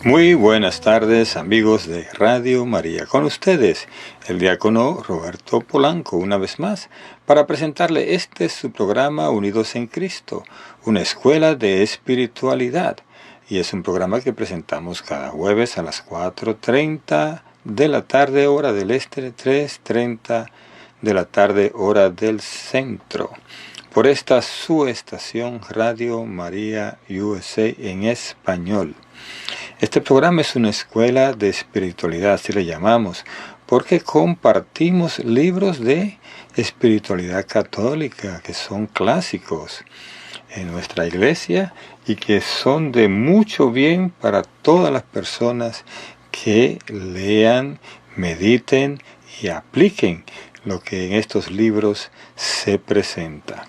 Muy buenas tardes, amigos de Radio María. Con ustedes, el diácono Roberto Polanco, una vez más, para presentarle su programa Unidos en Cristo, una escuela de espiritualidad. Y es un programa que presentamos cada jueves a las 4:30 de la tarde, hora del este, 3:30 de la tarde, hora del centro. Por esta su estación Radio María USA en español. Este programa es una escuela de espiritualidad, así le llamamos, porque compartimos libros de espiritualidad católica que son clásicos en nuestra iglesia y que son de mucho bien para todas las personas que lean, mediten y apliquen lo que en estos libros se presenta.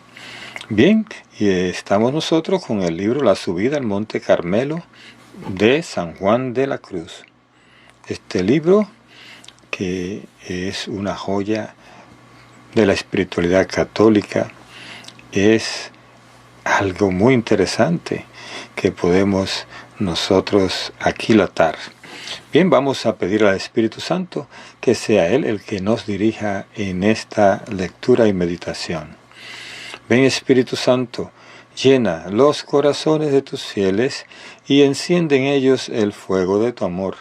Bien, y estamos nosotros con el libro La subida al Monte Carmelo de San Juan de la Cruz. Este libro, que es una joya de la espiritualidad católica, es algo muy interesante que podemos nosotros aquilatar. Bien, vamos a pedir al Espíritu Santo que sea Él el que nos dirija en esta lectura y meditación. Ven, Espíritu Santo, llena los corazones de tus fieles y enciende en ellos el fuego de tu amor.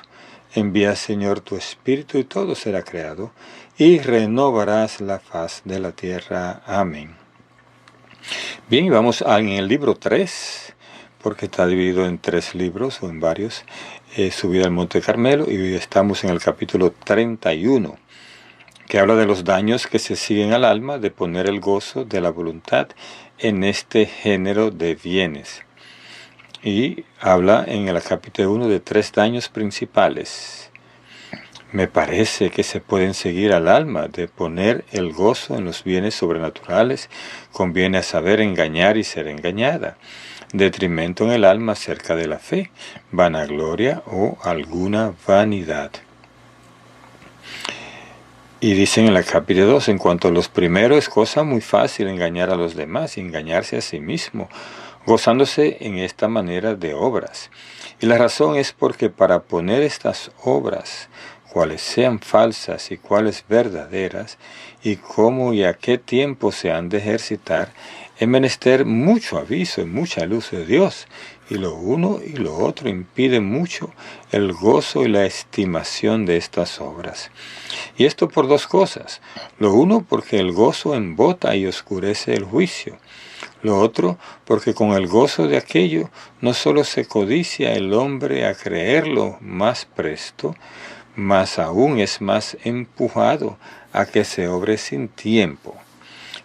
Envía, Señor, tu Espíritu y todo será creado, y renovarás la faz de la tierra. Amén. Bien, vamos en el libro 3, porque está dividido en 3 libros o en varios, Subida al Monte Carmelo, y hoy estamos en el capítulo 31. Que habla de los daños que se siguen al alma de poner el gozo de la voluntad en este género de bienes. Y habla en el capítulo 1 de 3 daños principales. Me parece que se pueden seguir al alma de poner el gozo en los bienes sobrenaturales. Conviene a saber engañar y ser engañada. Detrimento en el alma acerca de la fe, vanagloria o alguna vanidad. Y dicen en el capítulo 2, en cuanto a los primeros, es cosa muy fácil engañar a los demás y engañarse a sí mismo, gozándose en esta manera de obras. Y la razón es porque para poner estas obras, cuales sean falsas y cuales verdaderas, y cómo y a qué tiempo se han de ejercitar, es menester mucho aviso y mucha luz de Dios, y lo uno y lo otro impide mucho el gozo y la estimación de estas obras. Y esto por 2 cosas. Lo uno, porque el gozo embota y oscurece el juicio. Lo otro, porque con el gozo de aquello no solo se codicia el hombre a creerlo más presto, mas aún es más empujado a que se obre sin tiempo.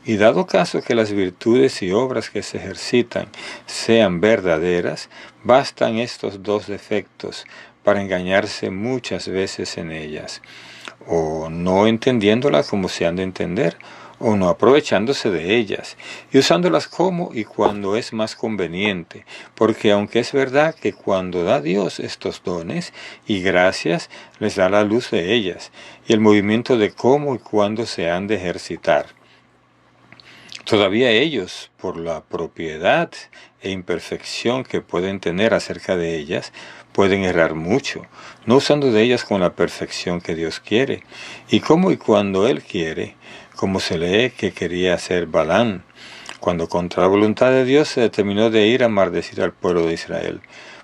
Y dado caso que las virtudes y obras que se ejercitan sean verdaderas, bastan estos 2 defectos para engañarse muchas veces en ellas, o no entendiéndolas como se han de entender, o no aprovechándose de ellas, y usándolas como y cuando es más conveniente, porque aunque es verdad que cuando da Dios estos dones y gracias, les da la luz de ellas, y el movimiento de cómo y cuándo se han de ejercitar. Todavía ellos, por la propiedad e imperfección que pueden tener acerca de ellas, pueden errar mucho, no usando de ellas con la perfección que Dios quiere, y cómo y cuando Él quiere, como se lee que quería hacer Balaam, cuando contra la voluntad de Dios se determinó de ir a maldecir al pueblo de Israel,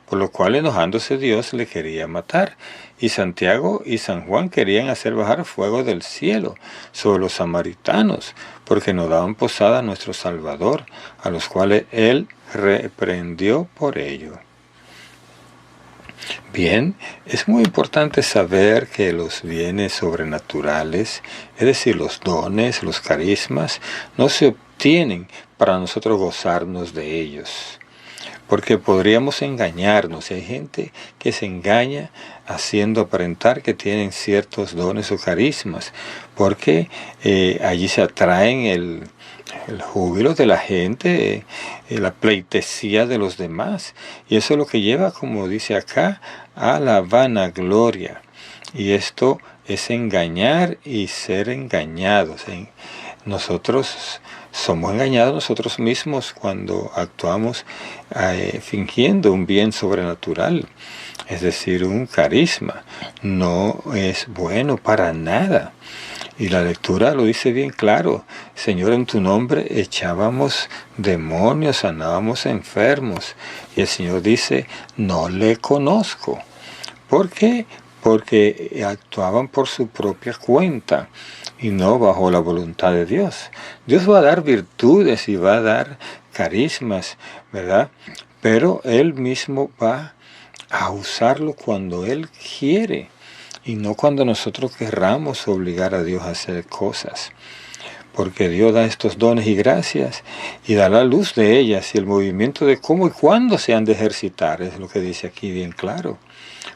por lo cual enojándose Dios le quería matar, y Santiago y San Juan querían hacer bajar fuego del cielo sobre los samaritanos, porque no daban posada a nuestro Salvador, a los cuales Él reprendió por ello. Bien, es muy importante saber que los bienes sobrenaturales, es decir, los dones, los carismas, no se obtienen para nosotros gozarnos de ellos. Porque podríamos engañarnos. Hay gente que se engaña haciendo aparentar que tienen ciertos dones o carismas, porque allí se atraen el júbilo de la gente, la pleitesía de los demás. Y eso es lo que lleva, como dice acá, a la vanagloria. Y esto es engañar y ser engañados. Nosotros somos engañados nosotros mismos cuando actuamos fingiendo un bien sobrenatural. es decir, un carisma, no es bueno para nada. Y la lectura lo dice bien claro. Señor, en tu nombre echábamos demonios, sanábamos enfermos. Y el Señor dice, no le conozco. ¿Por qué? Porque actuaban por su propia cuenta y no bajo la voluntad de Dios. Dios va a dar virtudes y va a dar carismas, ¿verdad? Pero Él mismo va a usarlo cuando Él quiere y no cuando nosotros querramos obligar a Dios a hacer cosas. Porque Dios da estos dones y gracias y da la luz de ellas y el movimiento de cómo y cuándo se han de ejercitar, es lo que dice aquí bien claro.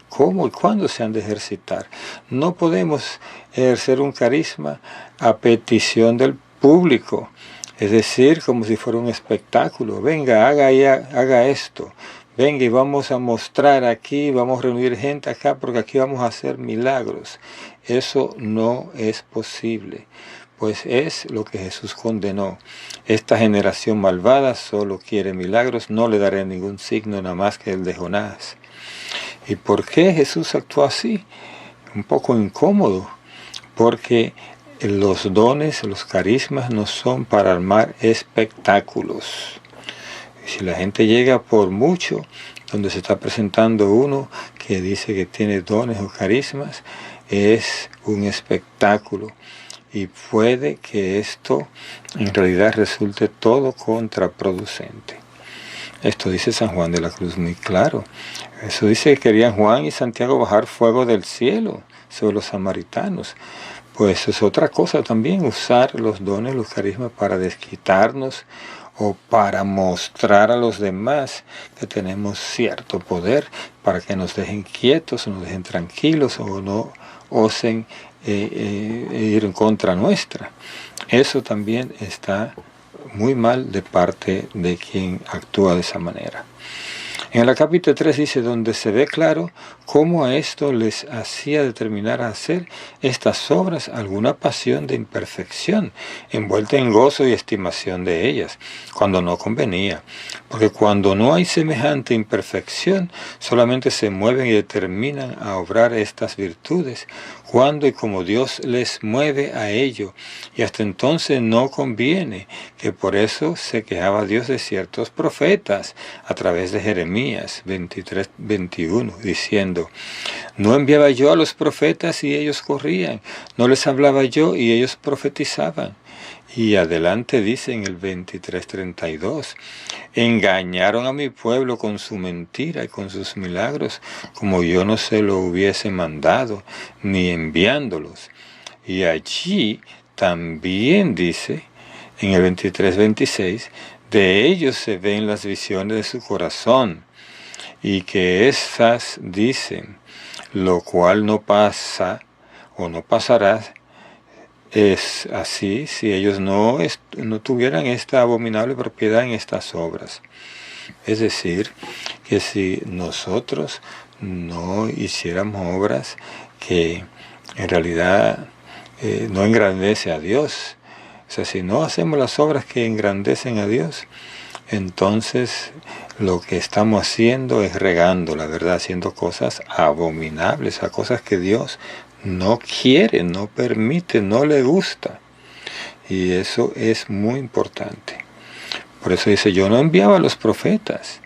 ¿Cómo y cuándo se han de ejercitar? No podemos ejercer un carisma a petición del público, es decir, como si fuera un espectáculo. Venga, haga esto. Venga y vamos a mostrar aquí, vamos a reunir gente acá porque aquí vamos a hacer milagros. Eso no es posible, pues es lo que Jesús condenó. Esta generación malvada solo quiere milagros, no le daré ningún signo nada más que el de Jonás. ¿Y por qué Jesús actuó así? Un poco incómodo, porque los dones, los carismas no son para armar espectáculos. Si la gente llega por mucho, donde se está presentando uno que dice que tiene dones o carismas, es un espectáculo. Y puede que esto en realidad resulte todo contraproducente. Esto dice San Juan de la Cruz muy claro. Eso dice que querían Juan y Santiago bajar fuego del cielo sobre los samaritanos. Pues es otra cosa también, usar los dones, los carismas para desquitarnos o para mostrar a los demás que tenemos cierto poder, para que nos dejen quietos, nos dejen tranquilos o no osen ir en contra nuestra. Eso también está muy mal de parte de quien actúa de esa manera. En el capítulo 3 dice, donde se ve claro cómo a esto les hacía determinar a hacer estas obras alguna pasión de imperfección, envuelta en gozo y estimación de ellas, cuando no convenía. Porque cuando no hay semejante imperfección, solamente se mueven y determinan a obrar estas virtudes, cuando y como Dios les mueve a ello, y hasta entonces no conviene, que por eso se quejaba Dios de ciertos profetas, a través de Jeremías 23:21, diciendo, no enviaba yo a los profetas y ellos corrían, no les hablaba yo y ellos profetizaban. Y adelante dice en el 23:32, engañaron a mi pueblo con su mentira y con sus milagros, como yo no se lo hubiese mandado, ni enviándolos. Y allí también dice, en el 23:26, de ellos se ven las visiones de su corazón, y que esas dicen, lo cual no pasa o no pasará, es así si ellos no tuvieran esta abominable propiedad en estas obras. Es decir, que si nosotros no hiciéramos obras que en realidad no engrandece a Dios, o sea, si no hacemos las obras que engrandecen a Dios, entonces lo que estamos haciendo es regando, la verdad, haciendo cosas abominables, a cosas que Dios no quiere, no permite, no le gusta. Y eso es muy importante. Por eso dice, yo no enviaba a los profetas.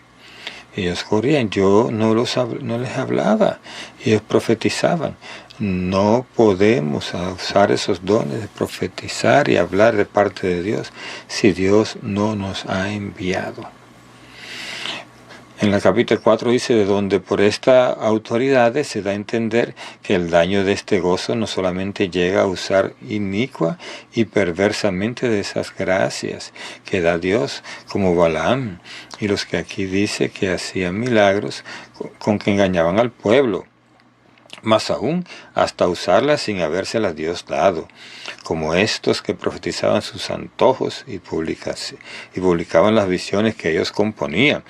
Ellos corrían, yo no les hablaba. Ellos profetizaban. No podemos usar esos dones de profetizar y hablar de parte de Dios si Dios no nos ha enviado. En el capítulo 4 dice, de donde por esta autoridad se da a entender que el daño de este gozo no solamente llega a usar inicua y perversamente de esas gracias que da Dios, como Balaam, y los que aquí dice que hacían milagros con que engañaban al pueblo, más aún hasta usarlas sin habérselas Dios dado, como estos que profetizaban sus antojos y publicaban las visiones que ellos componían,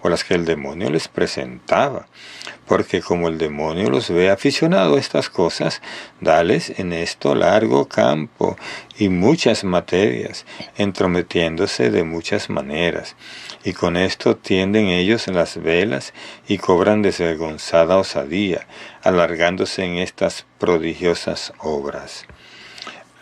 o las que el demonio les presentaba. Porque como el demonio los ve aficionados a estas cosas, dales en esto largo campo, y muchas materias, entrometiéndose de muchas maneras. Y con esto tienden ellos las velas y cobran desvergonzada osadía, alargándose en estas prodigiosas obras.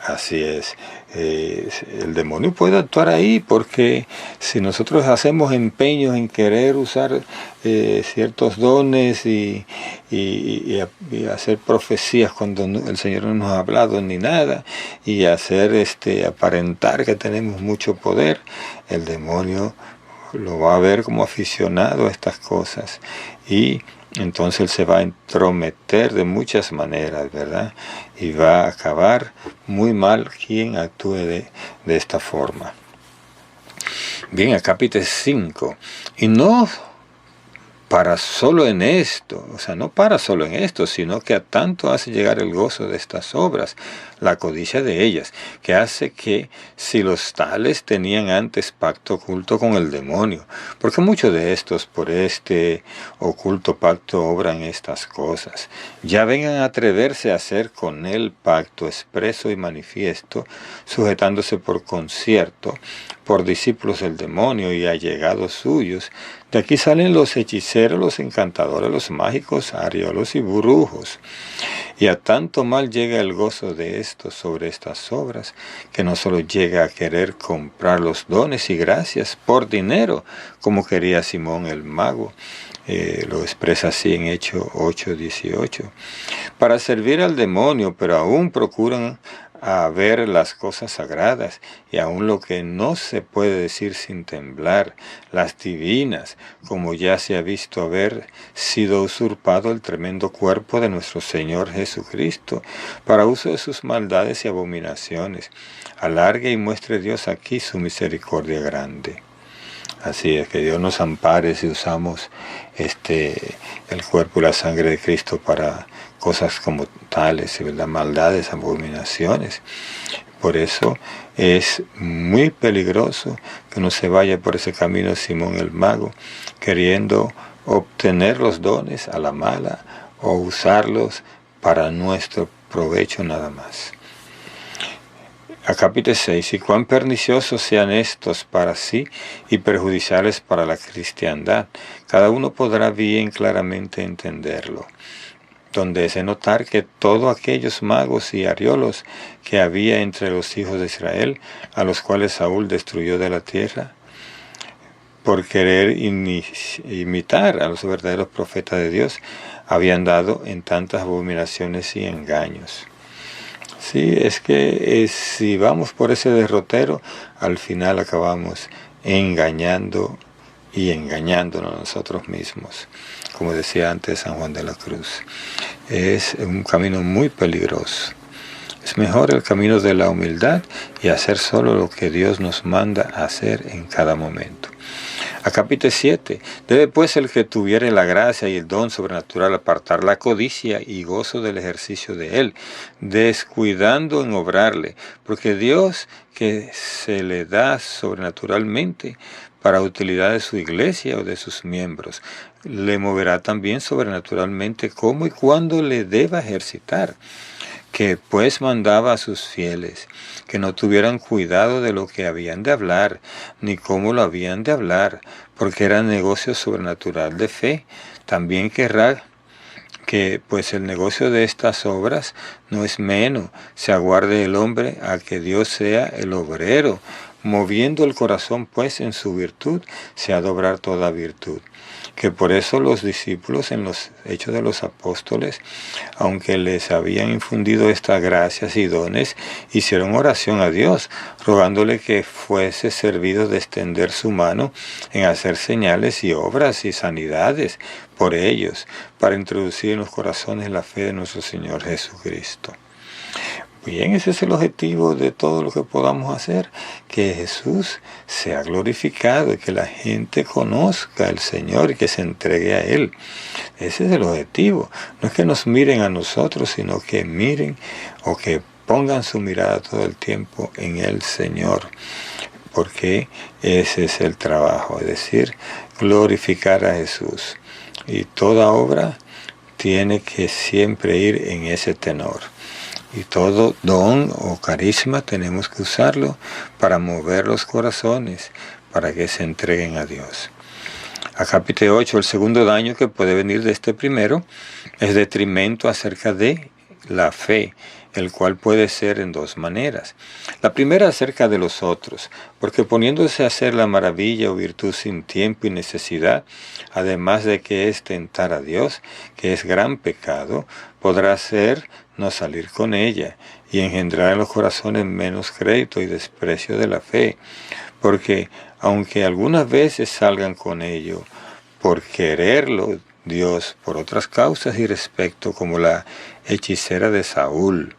Así es, el demonio puede actuar ahí porque si nosotros hacemos empeños en querer usar ciertos dones y hacer profecías cuando el Señor no nos ha hablado ni nada, y hacer aparentar que tenemos mucho poder, el demonio lo va a ver como aficionado a estas cosas, y entonces él se va a entrometer de muchas maneras, ¿verdad? Y va a acabar muy mal quien actúe de esta forma. Bien, capítulo 5. Y no para solo en esto, o sea, no para solo en esto, sino que a tanto hace llegar el gozo de estas obras, la codicia de ellas, que hace que si los tales tenían antes pacto oculto con el demonio, porque muchos de estos por este oculto pacto obran estas cosas, ya vengan a atreverse a hacer con él pacto expreso y manifiesto, sujetándose por concierto, por discípulos del demonio y allegados suyos. De aquí salen los hechiceros, los encantadores, los mágicos, ariolos y brujos. Y a tanto mal llega el gozo de estos sobre estas obras, que no solo llega a querer comprar los dones y gracias por dinero, como quería Simón el mago, lo expresa así en Hechos 8:18, para servir al demonio, pero aún procuran a ver las cosas sagradas y aún lo que no se puede decir sin temblar, las divinas, como ya se ha visto haber sido usurpado el tremendo cuerpo de nuestro Señor Jesucristo, para uso de sus maldades y abominaciones. Alargue y muestre Dios aquí su misericordia grande. Así es, que Dios nos ampare si usamos el cuerpo y la sangre de Cristo para cosas como tales, ¿verdad? Maldades, abominaciones. Por eso es muy peligroso que uno se vaya por ese camino de Simón el mago, queriendo obtener los dones a la mala o usarlos para nuestro provecho nada más. A capítulo 6, y cuán perniciosos sean estos para sí y perjudiciales para la cristiandad, cada uno podrá bien claramente entenderlo, donde se notar que todos aquellos magos y ariolos que había entre los hijos de Israel, a los cuales Saúl destruyó de la tierra, por querer imitar a los verdaderos profetas de Dios, habían dado en tantas abominaciones y engaños. Sí, es que si vamos por ese derrotero, al final acabamos engañando y engañándonos nosotros mismos. Como decía antes San Juan de la Cruz, es un camino muy peligroso. Es mejor el camino de la humildad y hacer solo lo que Dios nos manda hacer en cada momento. A capítulo 7. Debe pues el que tuviere la gracia y el don sobrenatural apartar la codicia y gozo del ejercicio de él, descuidando en obrarle, porque Dios que se le da sobrenaturalmente para utilidad de su iglesia o de sus miembros, le moverá también sobrenaturalmente cómo y cuándo le deba ejercitar, que pues mandaba a sus fieles que no tuvieran cuidado de lo que habían de hablar, ni cómo lo habían de hablar, porque era negocio sobrenatural de fe. También querrá que pues el negocio de estas obras no es menos, se aguarde el hombre a que Dios sea el obrero, moviendo el corazón pues en su virtud, se ha de obrar toda virtud. Que por eso los discípulos en los Hechos de los Apóstoles, aunque les habían infundido estas gracias y dones, hicieron oración a Dios, rogándole que fuese servido de extender su mano en hacer señales y obras y sanidades por ellos, para introducir en los corazones la fe de nuestro Señor Jesucristo. Bien, ese es el objetivo de todo lo que podamos hacer, que Jesús sea glorificado y que la gente conozca al Señor y que se entregue a Él. Ese es el objetivo. No es que nos miren a nosotros, sino que miren o que pongan su mirada todo el tiempo en el Señor, porque ese es el trabajo, es decir, glorificar a Jesús. Y toda obra tiene que siempre ir en ese tenor. Y todo don o carisma tenemos que usarlo para mover los corazones, para que se entreguen a Dios. Acápite 8, el segundo daño que puede venir de este primero es detrimento acerca de la fe, el cual puede ser en dos maneras. La primera acerca de los otros, porque poniéndose a hacer la maravilla o virtud sin tiempo y necesidad, además de que es tentar a Dios, que es gran pecado, podrá ser no salir con ella y engendrar en los corazones menos crédito y desprecio de la fe, porque aunque algunas veces salgan con ello por quererlo Dios por otras causas y respecto, como la hechicera de Saúl.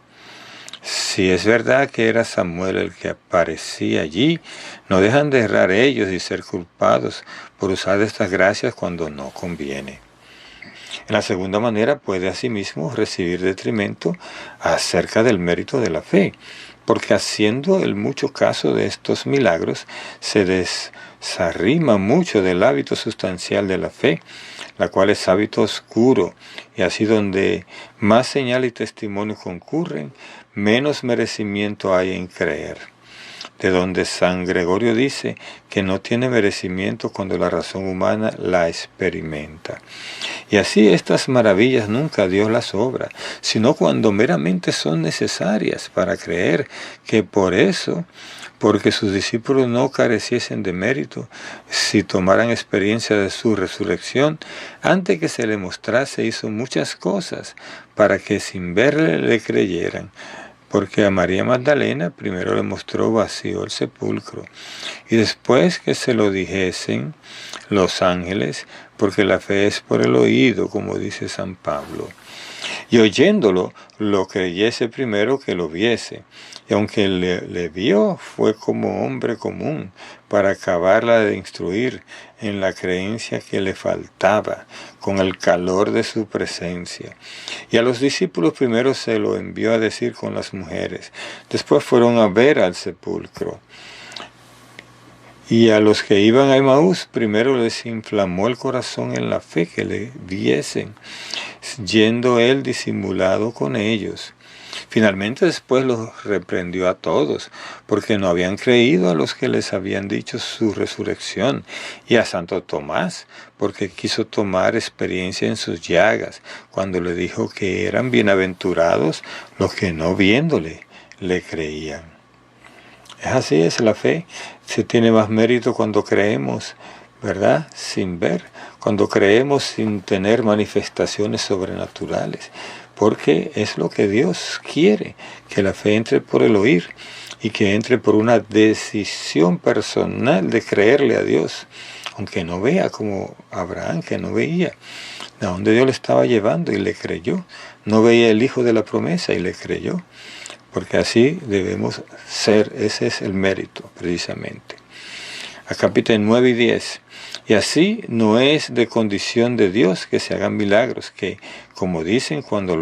Si es verdad que era Samuel el que aparecía allí, no dejan de errar ellos y ser culpados por usar estas gracias cuando no conviene. En la segunda manera puede asimismo recibir detrimento acerca del mérito de la fe, porque haciendo el mucho caso de estos milagros, se desarrima mucho del hábito sustancial de la fe, la cual es hábito oscuro, y así donde más señal y testimonio concurren, menos merecimiento hay en creer. De donde San Gregorio dice que no tiene merecimiento cuando la razón humana la experimenta. Y así estas maravillas nunca Dios las obra, sino cuando meramente son necesarias para creer que por eso, porque sus discípulos no careciesen de mérito, si tomaran experiencia de su resurrección, antes que se le mostrase hizo muchas cosas para que sin verle le creyeran. Porque a María Magdalena primero le mostró vacío el sepulcro, y después que se lo dijesen los ángeles, porque la fe es por el oído, como dice San Pablo. Y oyéndolo, lo creyese primero que lo viese. Y aunque le vio, fue como hombre común, para acabarla de instruir en la creencia que le faltaba, con el calor de su presencia. Y a los discípulos primero se lo envió a decir con las mujeres. Después fueron a ver al sepulcro. Y a los que iban a Emaús, primero les inflamó el corazón en la fe que le viesen, yendo él disimulado con ellos. Finalmente después los reprendió a todos, porque no habían creído a los que les habían dicho su resurrección, y a Santo Tomás, porque quiso tomar experiencia en sus llagas, cuando le dijo que eran bienaventurados los que no viéndole le creían. Es así, es la fe. Se tiene más mérito cuando creemos, ¿verdad? Sin ver, cuando creemos sin tener manifestaciones sobrenaturales, porque es lo que Dios quiere, que la fe entre por el oír y que entre por una decisión personal de creerle a Dios, aunque no vea, como Abraham, que no veía a dónde Dios le estaba llevando y le creyó. No veía el hijo de la promesa y le creyó. Porque así debemos ser, ese es el mérito, precisamente. A capítulo 9 y 10. Y así no es de condición de Dios que se hagan milagros, que, como dicen, cuando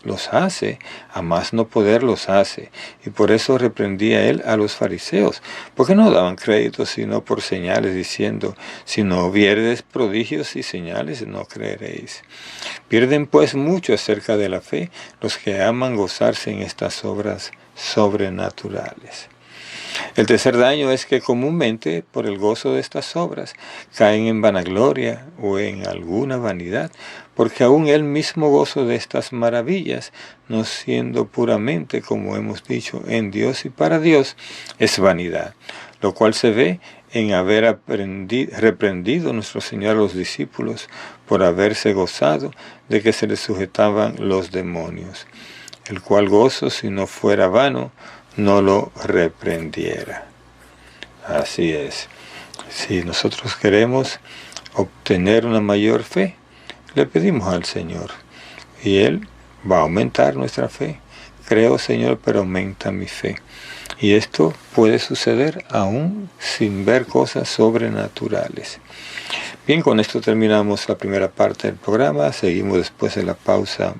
los hace, a más no poder los hace. Y por eso reprendía él a los fariseos, porque no daban crédito sino por señales, diciendo, si no vieredes prodigios y señales, no creeréis. Pierden pues mucho acerca de la fe los que aman gozarse en estas obras sobrenaturales. El tercer daño es que comúnmente, por el gozo de estas obras, caen en vanagloria o en alguna vanidad, porque aún el mismo gozo de estas maravillas, no siendo puramente, como hemos dicho, en Dios y para Dios, es vanidad, lo cual se ve en haber reprendido nuestro Señor a los discípulos por haberse gozado de que se les sujetaban los demonios, el cual gozo, si no fuera vano, no lo reprendiera. Así es. Si nosotros queremos obtener una mayor fe, le pedimos al Señor y Él va a aumentar nuestra fe. Creo, Señor, pero aumenta mi fe. Y esto puede suceder aún sin ver cosas sobrenaturales. Bien, con esto terminamos la primera parte del programa. Seguimos después de la pausa.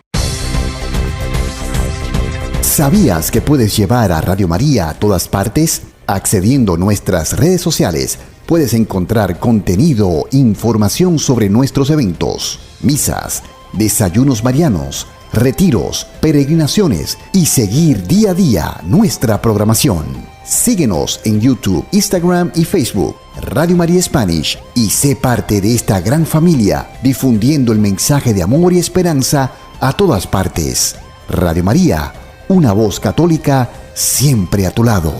¿Sabías que puedes llevar a Radio María a todas partes? Accediendo a nuestras redes sociales, puedes encontrar contenido, información sobre nuestros eventos, misas, desayunos marianos, retiros, peregrinaciones y seguir día a día nuestra programación. Síguenos en YouTube, Instagram y Facebook, Radio María Spanish, y sé parte de esta gran familia, difundiendo el mensaje de amor y esperanza a todas partes. Radio María, una voz católica siempre a tu lado.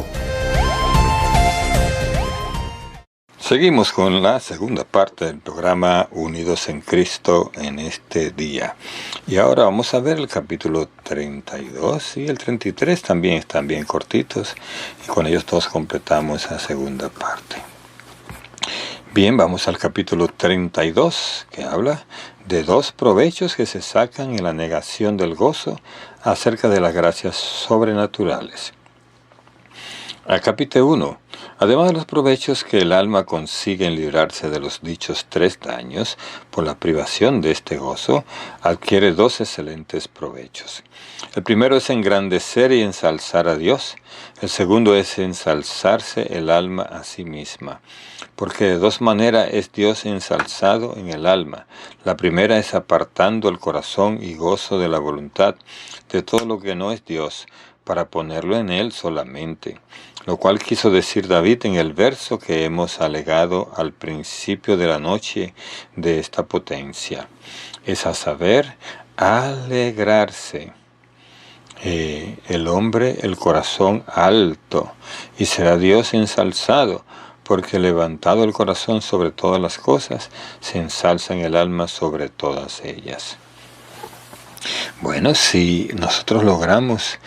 Seguimos con la segunda parte del programa Unidos en Cristo en este día. Y ahora vamos a ver el capítulo 32 y el 33 también están bien cortitos. Y con ellos todos completamos esa segunda parte. Bien, vamos al capítulo 32, que habla de dos provechos que se sacan en la negación del gozo acerca de las gracias sobrenaturales. Capítulo 1. Además de los provechos que el alma consigue en librarse de los dichos 3 daños por la privación de este gozo, adquiere 2 excelentes provechos. El primero es engrandecer y ensalzar a Dios. El segundo es ensalzarse el alma a sí misma. Porque de 2 maneras es Dios ensalzado en el alma. La primera es apartando el corazón y gozo de la voluntad de todo lo que no es Dios, para ponerlo en Él solamente. Lo cual quiso decir David en el verso que hemos alegado al principio de la noche de esta potencia. Es a saber, alegrarse. El hombre, el corazón alto, y será Dios ensalzado, porque levantado el corazón sobre todas las cosas, se ensalza en el alma sobre todas ellas. Bueno, si nosotros logramos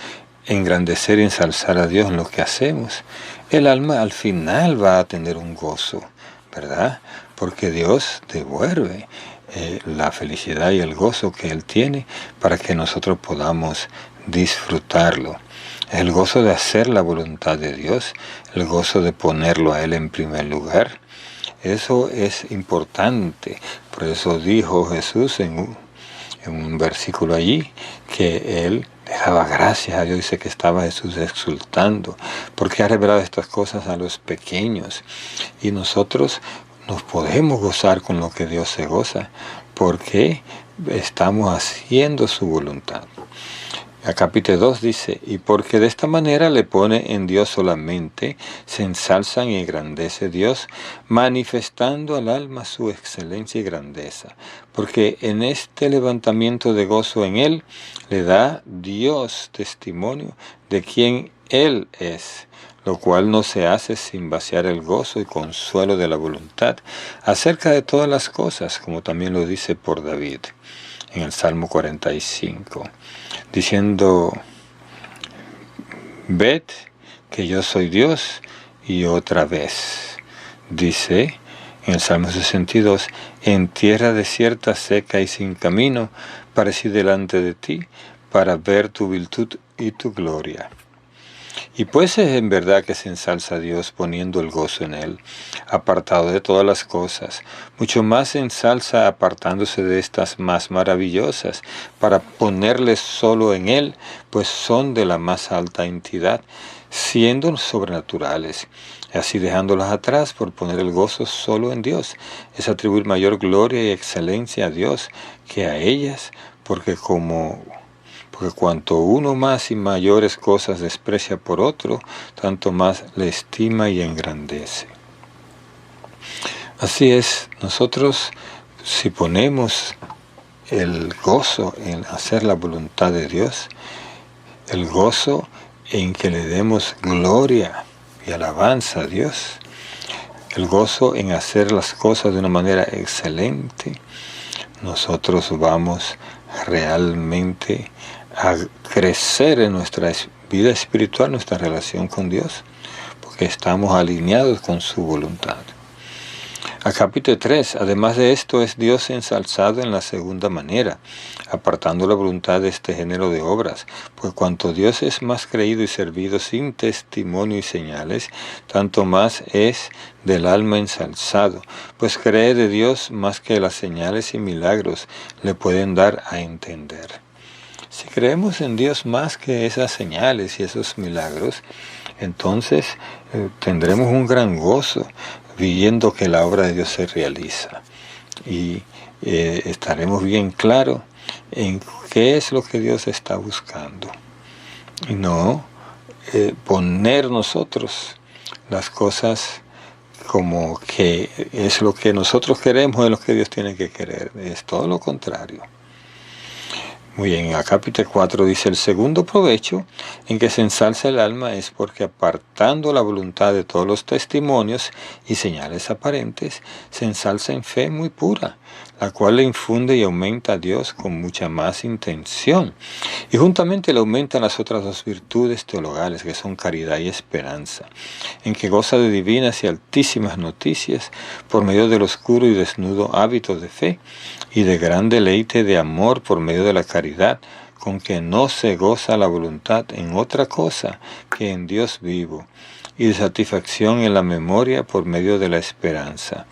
engrandecer y ensalzar a Dios en lo que hacemos, el alma al final va a tener un gozo, ¿verdad? Porque Dios devuelve la felicidad y el gozo que Él tiene para que nosotros podamos disfrutarlo. El gozo de hacer la voluntad de Dios, el gozo de ponerlo a Él en primer lugar. Eso es importante. Por eso dijo Jesús en un versículo allí que Él le daba gracias a Dios. Dice que estaba Jesús exultando porque ha revelado estas cosas a los pequeños, y nosotros nos podemos gozar con lo que Dios se goza porque estamos haciendo su voluntad. El capítulo 2 dice, y porque de esta manera le pone en Dios solamente, se ensalzan y engrandece Dios, manifestando al alma su excelencia y grandeza. Porque en este levantamiento de gozo en Él, le da Dios testimonio de quién Él es, lo cual no se hace sin vaciar el gozo y consuelo de la voluntad acerca de todas las cosas, como también lo dice por David en el Salmo 45. Diciendo, ved que yo soy Dios, y otra vez, dice en el Salmo 62, en tierra desierta, seca y sin camino, parecí delante de ti, para ver tu virtud y tu gloria. Y pues es en verdad que se ensalza a Dios poniendo el gozo en Él, apartado de todas las cosas. Mucho más se ensalza apartándose de estas más maravillosas, para ponerles solo en Él, pues son de la más alta entidad, siendo sobrenaturales. Así dejándolas atrás por poner el gozo solo en Dios, es atribuir mayor gloria y excelencia a Dios que a ellas, porque cuanto uno más y mayores cosas desprecia por otro, tanto más le estima y engrandece. Así es, nosotros si ponemos el gozo en hacer la voluntad de Dios, el gozo en que le demos gloria y alabanza a Dios, el gozo en hacer las cosas de una manera excelente, nosotros vamos realmente a crecer en nuestra vida espiritual, nuestra relación con Dios, porque estamos alineados con su voluntad. A capítulo 3, además de esto, es Dios ensalzado en la segunda manera, apartando la voluntad de este género de obras, pues cuanto Dios es más creído y servido sin testimonio y señales, tanto más es del alma ensalzado, pues cree de Dios más que las señales y milagros le pueden dar a entender. Si creemos en Dios más que esas señales y esos milagros, entonces tendremos un gran gozo viendo que la obra de Dios se realiza. Y estaremos bien claros en qué es lo que Dios está buscando. Y no poner nosotros las cosas como que es lo que nosotros queremos, es lo que Dios tiene que querer. Es todo lo contrario. Muy bien, en Acápite 4 dice: el segundo provecho en que se ensalza el alma es porque, apartando la voluntad de todos los testimonios y señales aparentes, se ensalza en fe muy pura, la cual le infunde y aumenta a Dios con mucha más intención. Y juntamente le aumentan las otras dos virtudes teologales, que son caridad y esperanza, en que goza de divinas y altísimas noticias por medio del oscuro y desnudo hábito de fe, y de gran deleite de amor por medio de la caridad, con que no se goza la voluntad en otra cosa que en Dios vivo, y de satisfacción en la memoria por medio de la esperanza.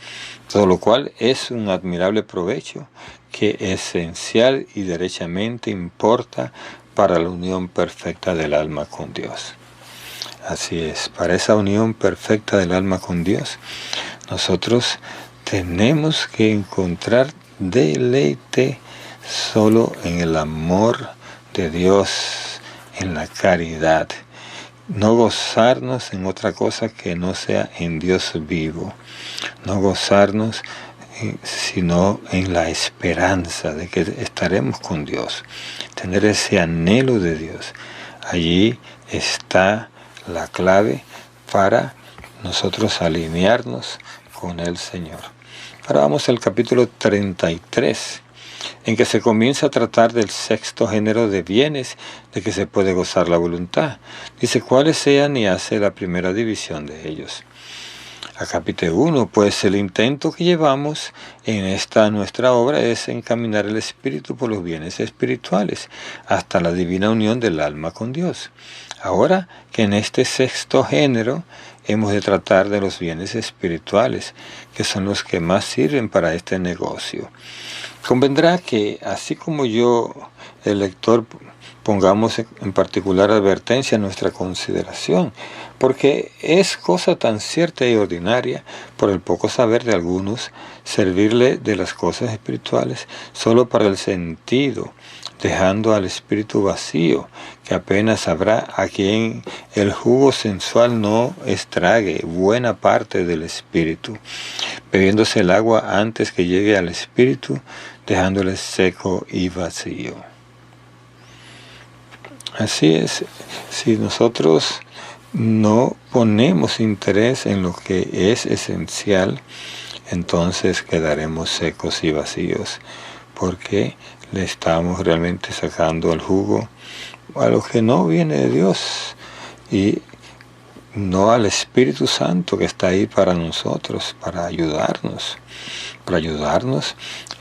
Todo lo cual es un admirable provecho que esencial y derechamente importa para la unión perfecta del alma con Dios. Así es, para esa unión perfecta del alma con Dios, nosotros tenemos que encontrar deleite solo en el amor de Dios, en la caridad. No gozarnos en otra cosa que no sea en Dios vivo. No gozarnos sino en la esperanza de que estaremos con Dios. Tener ese anhelo de Dios. Allí está la clave para nosotros alinearnos con el Señor. Ahora vamos al capítulo 33, en que se comienza a tratar del sexto género de bienes de que se puede gozar la voluntad. Dice cuáles sean y hace la primera división de ellos. A capítulo 1, pues el intento que llevamos en esta nuestra obra es encaminar el espíritu por los bienes espirituales hasta la divina unión del alma con Dios. Ahora que en este sexto género hemos de tratar de los bienes espirituales, que son los que más sirven para este negocio. Convendrá que, así como yo, el lector, pongamos en particular advertencia en nuestra consideración, porque es cosa tan cierta y ordinaria, por el poco saber de algunos, servirle de las cosas espirituales solo para el sentido, dejando al espíritu vacío, que apenas habrá a quien el jugo sensual no extrague buena parte del espíritu, bebiéndose el agua antes que llegue al espíritu, dejándole seco y vacío. Así es, si nosotros no ponemos interés en lo que es esencial, entonces quedaremos secos y vacíos, porque le estamos realmente sacando el jugo a lo que no viene de Dios y no al Espíritu Santo que está ahí para nosotros, para ayudarnos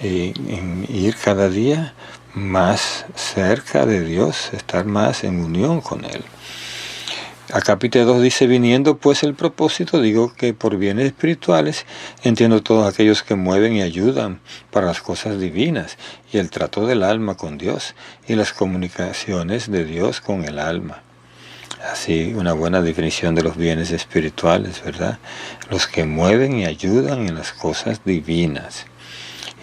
en ir cada día más cerca de Dios, estar más en unión con Él. A capítulo 2 dice: viniendo pues el propósito, digo que por bienes espirituales entiendo todos aquellos que mueven y ayudan para las cosas divinas y el trato del alma con Dios y las comunicaciones de Dios con el alma. Así, una buena definición de los bienes espirituales, ¿verdad? Los que mueven y ayudan en las cosas divinas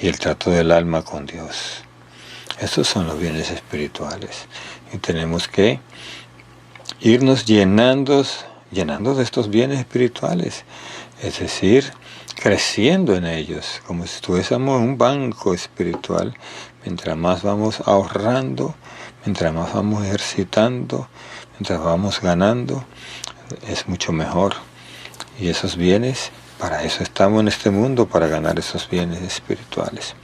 y el trato del alma con Dios. Esos son los bienes espirituales. Y tenemos que irnos llenando de estos bienes espirituales, es decir, creciendo en ellos, como si estuviésemos en un banco espiritual. Mientras más vamos ahorrando, mientras más vamos ejercitando, mientras vamos ganando, es mucho mejor. Y esos bienes, para eso estamos en este mundo, para ganar esos bienes espirituales.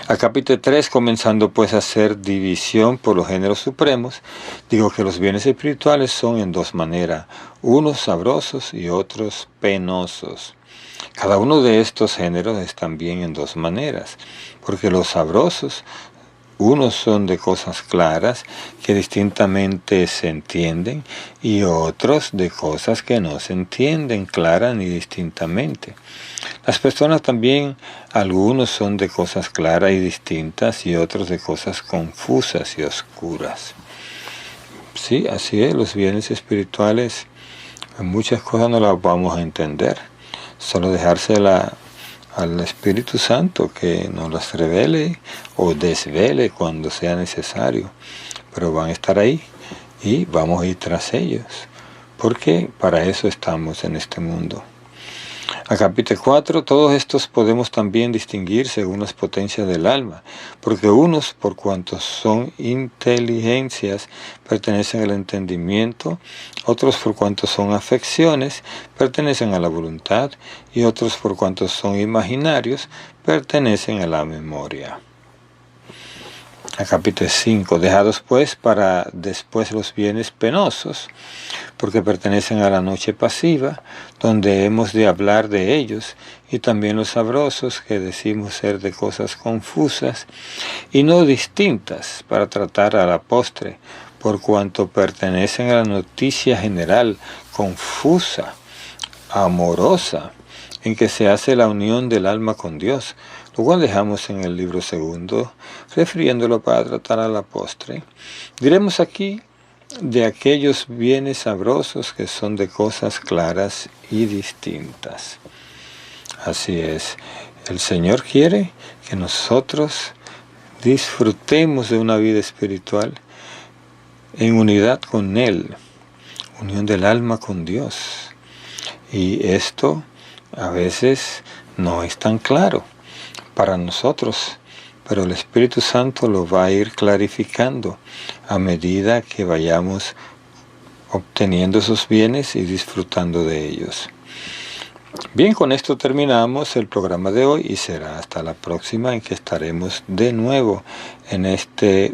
A capítulo 3, comenzando pues a hacer división por los géneros supremos, digo que los bienes espirituales son en dos maneras, unos sabrosos y otros penosos. Cada uno de estos géneros es también en dos maneras, porque los sabrosos, unos son de cosas claras que distintamente se entienden y otros de cosas que no se entienden claras ni distintamente. Las personas también, algunos son de cosas claras y distintas y otros de cosas confusas y oscuras. Sí, así es, los bienes espirituales, muchas cosas no las vamos a entender, solo dejársela al Espíritu Santo que nos las revele o desvele cuando sea necesario, pero van a estar ahí y vamos a ir tras ellos, porque para eso estamos en este mundo. A capítulo 4, todos estos podemos también distinguir según las potencias del alma, porque unos, por cuantos son inteligencias, pertenecen al entendimiento, otros por cuantos son afecciones, pertenecen a la voluntad, y otros por cuantos son imaginarios, pertenecen a la memoria. A capítulo 5, dejados pues para después los bienes penosos, porque pertenecen a la noche pasiva, donde hemos de hablar de ellos, y también los sabrosos, que decimos ser de cosas confusas y no distintas, para tratar a la postre, por cuanto pertenecen a la noticia general, confusa, amorosa, en que se hace la unión del alma con Dios, lo cual dejamos en el libro 2, refiriéndolo para tratar a la postre. Diremos aquí de aquellos bienes sabrosos que son de cosas claras y distintas. Así es, el Señor quiere que nosotros disfrutemos de una vida espiritual en unidad con Él, unión del alma con Dios. Y esto a veces no es tan claro para nosotros, pero el Espíritu Santo lo va a ir clarificando a medida que vayamos obteniendo esos bienes y disfrutando de ellos. Bien, con esto terminamos el programa de hoy y será hasta la próxima en que estaremos de nuevo en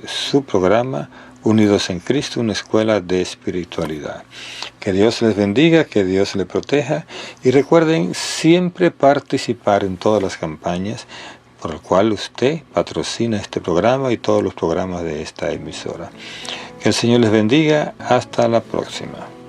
su programa Unidos en Cristo, una escuela de espiritualidad. Que Dios les bendiga, que Dios les proteja y recuerden siempre participar en todas las campañas por el cual usted patrocina este programa y todos los programas de esta emisora. Que el Señor les bendiga. Hasta la próxima.